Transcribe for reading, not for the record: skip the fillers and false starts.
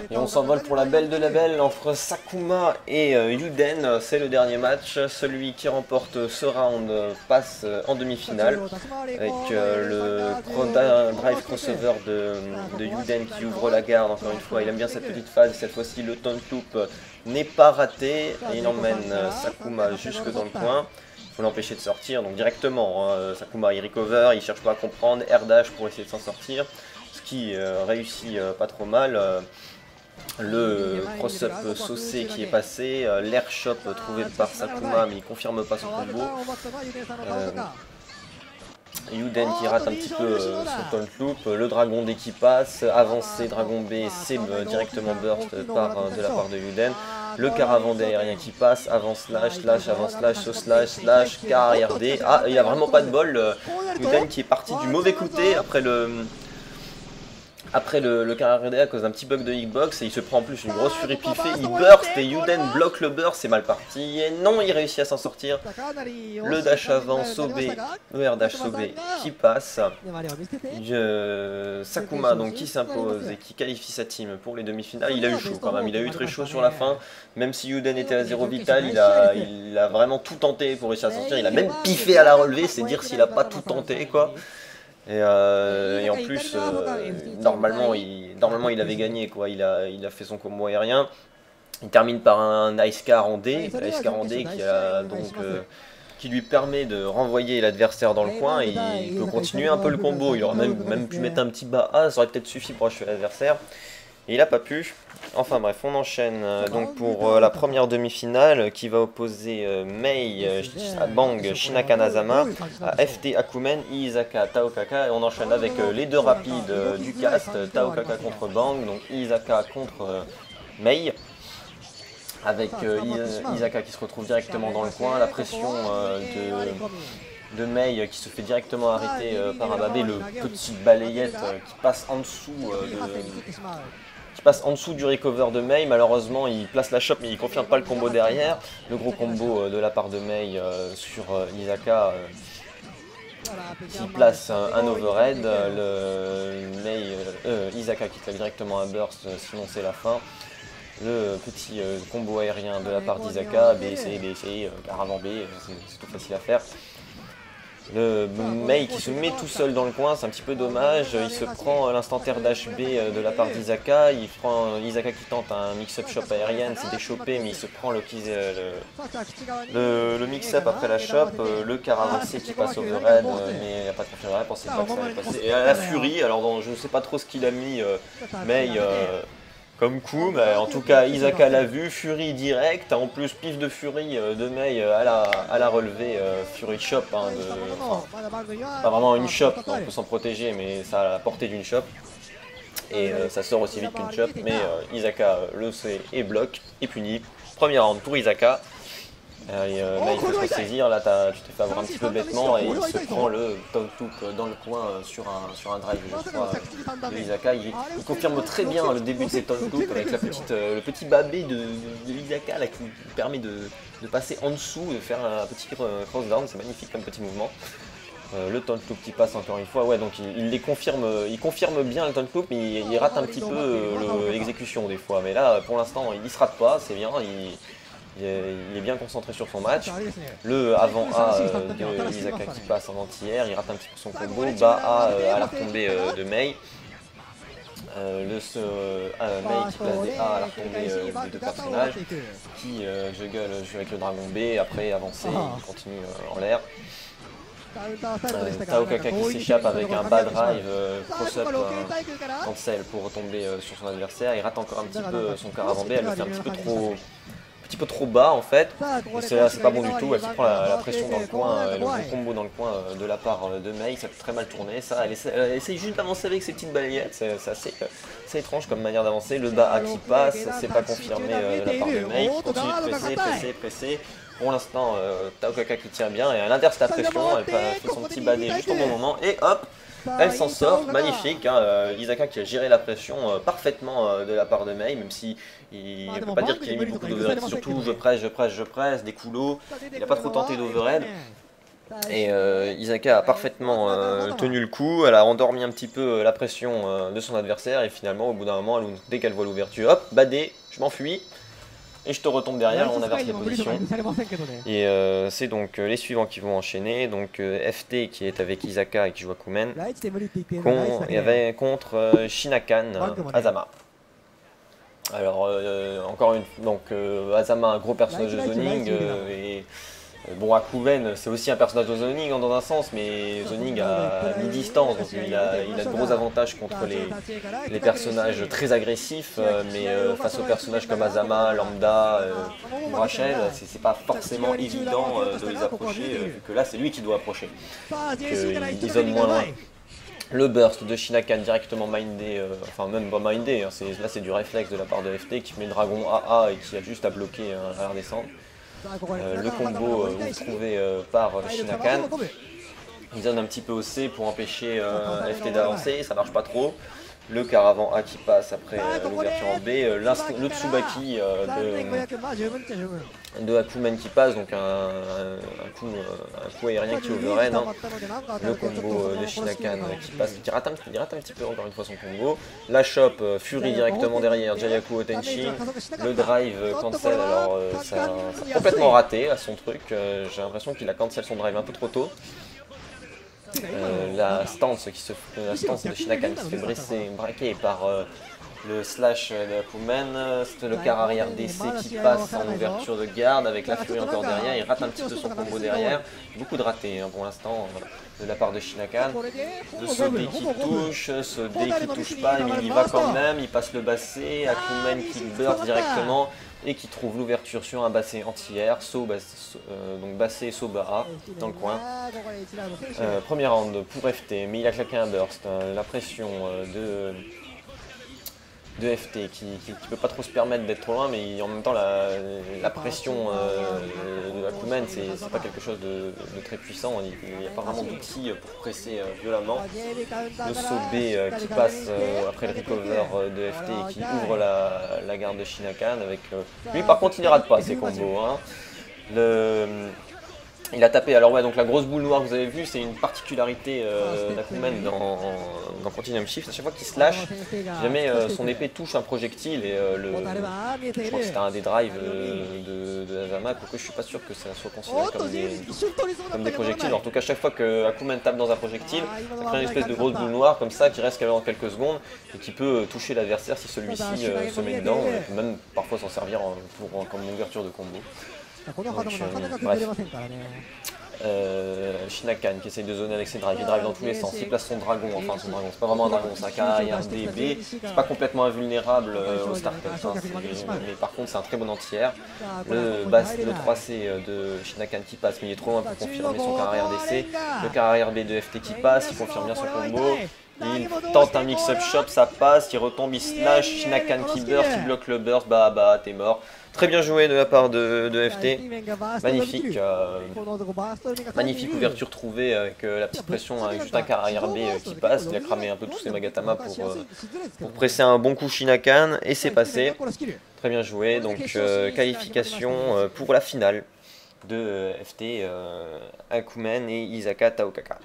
Et on s'envole pour la belle de la belle entre Sakuma et Yuden. C'est le dernier match. Celui qui remporte ce round passe en demi-finale avec le drive crossover de Yuden qui ouvre la garde. Encore une fois, il aime bien cette petite phase. Cette fois-ci, le taunt loop n'est pas raté et il emmène Sakuma jusque dans le coin. Il faut l'empêcher de sortir, donc directement, hein, Sakuma il recover, il cherche pas à comprendre, air dash pour essayer de s'en sortir, ce qui réussit pas trop mal. Le cross-up saucé qui est passé, l'air shop trouvé par Sakuma mais il confirme pas son combo. Yuden qui rate un petit peu son taunt loop, le dragon D qui passe, avancé, dragon B, c'est directement burst de la part de Yuden. Le caravan D aérien qui passe, avant slash, slash, avant slash, so slash, slash, car arrière D. Ah, il n'y a vraiment pas de bol, Yuden qui est parti du mauvais côté après le carré D à cause d'un petit bug de hitbox et il se prend en plus une grosse furie piffée, il burst et Yuden bloque le burst, c'est mal parti et non, il réussit à s'en sortir. Le dash avant Sobé, le air dash Sobé qui passe. Sakuma donc qui s'impose et qui qualifie sa team pour les demi-finales. Il a eu chaud quand même, il a eu très chaud sur la fin, même si Yuden était à 0 vital, il a vraiment tout tenté pour réussir à sortir, il a même piffé à la relevée, c'est dire s'il a pas tout tenté quoi. Et en plus, normalement il avait gagné quoi. Il a fait son combo aérien. Il termine par un Ice Car en D, qui lui permet de renvoyer l'adversaire dans le coin et il peut continuer un peu le combo. Il aurait même pu mettre un petit bas A, ça aurait peut-être suffi pour achever l'adversaire. Et il n'a pas pu. Enfin bref, on enchaîne donc pour la première demi-finale qui va opposer Mei Bang Shinaka Nazama à FT Akumen Iizaka Taokaka. Et on enchaîne avec les deux rapides du cast, Taokaka contre Bang, donc Iizaka contre Mei. Avec Iizaka qui se retrouve directement dans le coin, la pression de Mei qui se fait directement arrêter par un babé, le petit balayette qui passe en dessous du recover de Mei. Malheureusement il place la chope mais il confirme pas le combo derrière. Le gros combo de la part de Mei sur Iizaka qui place un overhead. Iizaka qui claque directement un burst, sinon c'est la fin. Le petit combo aérien de la part d'Iizaka, BC, caravan B, c'est tout facile à faire. Le Mei qui se met tout seul dans le coin, c'est un petit peu dommage. Il se prend l'instant air dash B de la part d'Iizaka. Il prend Iizaka qui tente un mix-up shop aérienne, c'est déchopé, mais il se prend le mix-up après la shop. Le caravan C qui passe overhead, mais il n'y a pas de confirmation, je pensais pas que ça allait passer. Et à la furie, alors je ne sais pas trop ce qu'il a mis, Mei. Comme coup, mais en tout cas Iizaka l'a vu, Fury direct, en plus pif de Fury de Mei à la relevée, Fury Shop, hein, pas vraiment une shop, on peut s'en protéger mais ça a la portée d'une shop. Et ça sort aussi vite qu'une shop, mais Iizaka le sait et bloque, et puni. Premier round pour Iizaka. Mei il faut se ressaisir, là tu t'es fait avoir un petit peu bêtement et il se prend le taunt loop dans le coin sur un drive je crois de Iizaka. Il confirme très bien le début de ses taunt loops avec le petit babé de Iizaka là, qui lui permet de passer en dessous, de faire un petit cross down, c'est magnifique comme petit mouvement. Le taunt loop qui passe encore une fois, ouais donc il confirme bien le taunt loop mais il rate un petit peu l'exécution des fois, mais là pour l'instant il se rate pas, c'est bien. Il est bien concentré sur son match. Le avant A de Iizaka qui passe en anti-air, il rate un petit peu son combo. Bas A à la retombée de Mei. Mei qui place des A à la retombée des deux personnages. Qui juggle avec le dragon B, après avancer, il continue en l'air. Taokaka qui s'échappe avec un bad drive cross-up cancel pour retomber sur son adversaire. Il rate encore un petit peu son caravan B, elle le fait un petit peu trop bas en fait, et c'est pas bon du tout. Elle se prend la pression dans le coin, le gros combo dans le coin de la part de Mei, ça peut très mal tourner. Ça, elle essaye juste d'avancer avec ses petites balayettes, c'est assez étrange comme manière d'avancer. Le bas A qui passe, c'est pas confirmé de la part de Mei, qui continue de presser. Pour l'instant, Taokaka qui tient bien, et elle inverse la pression, elle fait son petit badé juste au bon moment, et hop, elle s'en sort, magnifique, hein, Iizaka qui a géré la pression parfaitement de la part de Mei, même si il ne peut pas dire qu'il a mis beaucoup d'overhead, surtout je presse, des coulots, il n'a pas trop tenté d'overhead. Et Isaka a parfaitement tenu le coup, elle a endormi un petit peu la pression de son adversaire et finalement au bout d'un moment, dès qu'elle voit l'ouverture, hop, badé, je m'enfuis et je te retombe derrière, on inverse les positions. Et c'est donc les suivants qui vont enchaîner, donc FT qui est avec Isaka et qui joue Akumen, contre Shinakan Azama. Alors encore une donc Azama, un gros personnage de zoning et bon, Akumen, c'est aussi un personnage de Zoning dans un sens, mais Zoning à mi-distance, donc il a de gros avantages contre les personnages très agressifs, mais face aux personnages comme Azama, Lambda ou Rachel, c'est pas forcément évident de les approcher, vu que là c'est lui qui doit approcher. Il zone moins loin. Le burst de Shinakan directement mindé, enfin même pas mindé, hein, là c'est du réflexe de la part de FT qui met Dragon AA et qui a juste à bloquer à la redescendre. Le combo trouvé par Shinakan. Il donne un petit peu au C pour empêcher FT d'avancer, ça marche pas trop. Le caravan A qui passe après l'ouverture en B, le Tsubaki de Akumen qui passe, donc un coup aérien qui overhead, hein. Le combo de Shinakan qui passe, qui rate un petit peu encore une fois son combo. La chop, Fury directement derrière, Jayaku Otenshi. Le drive cancel, alors ça a complètement raté à son truc, j'ai l'impression qu'il a cancel son drive un peu trop tôt. La stance de Shinakan qui se fait braquer par le slash de Akumen, c'est le quart arrière DC qui passe en ouverture de garde avec la furie encore derrière, il rate un petit peu son combo derrière, beaucoup de ratés hein, pour l'instant de la part de Shinakan. Ce D qui touche, ce D qui touche pas, mais il y va quand même, il passe le bassé, Akumen qui burst directement et qui trouve l'ouverture sur un bassé anti-air, donc bassé Soba A dans le coin. Premier round pour FT, mais il a claqué un burst, la pression de FT qui peut pas trop se permettre d'être trop loin, mais en même temps la pression de Akumen c'est pas quelque chose de très puissant, il n'y a pas vraiment d'outils pour presser violemment. Le saut B qui passe après le recover de FT et qui ouvre la garde de Shinakan avec lui par contre il ne rate pas ses combos hein. Il a tapé, alors ouais, donc la grosse boule noire que vous avez vue, c'est une particularité d'Akumen dans Continuum Shift. À chaque fois qu'il se lâche, jamais son épée touche un projectile et je crois que c'était un des drives de Azama, quoique je suis pas sûr que ça soit considéré comme des projectiles. En tout cas, chaque fois que Akumen tape dans un projectile, ça crée une espèce de grosse boule noire comme ça qui reste pendant quelques secondes et qui peut toucher l'adversaire si celui-ci se met dedans, et même parfois s'en servir comme ouverture de combo. Donc, bref. Shinakan qui essaye de zoner avec ses drives, il drive dans tous les sens, il place son dragon, enfin son dragon, c'est pas vraiment un dragon, c'est un carrière DB, c'est pas complètement invulnérable au starter, hein, mais par contre c'est un très bon anti-air. Le 3C de Shinakan qui passe, mais il est trop loin pour confirmer son carrière DC, le carrière B de FT qui passe, il confirme bien son combo. Il tente un mix-up shop, ça passe, il retombe, il slash, Shinakan qui burst, il bloque le burst, bah t'es mort. Très bien joué de la part de FT, magnifique, magnifique ouverture trouvée avec la petite pression avec juste un carrière B qui passe, il a cramé un peu tous ses Magatama pour presser un bon coup Shinakan et c'est passé, très bien joué, donc qualification pour la finale de FT, Akumen et Isaka Taokaka.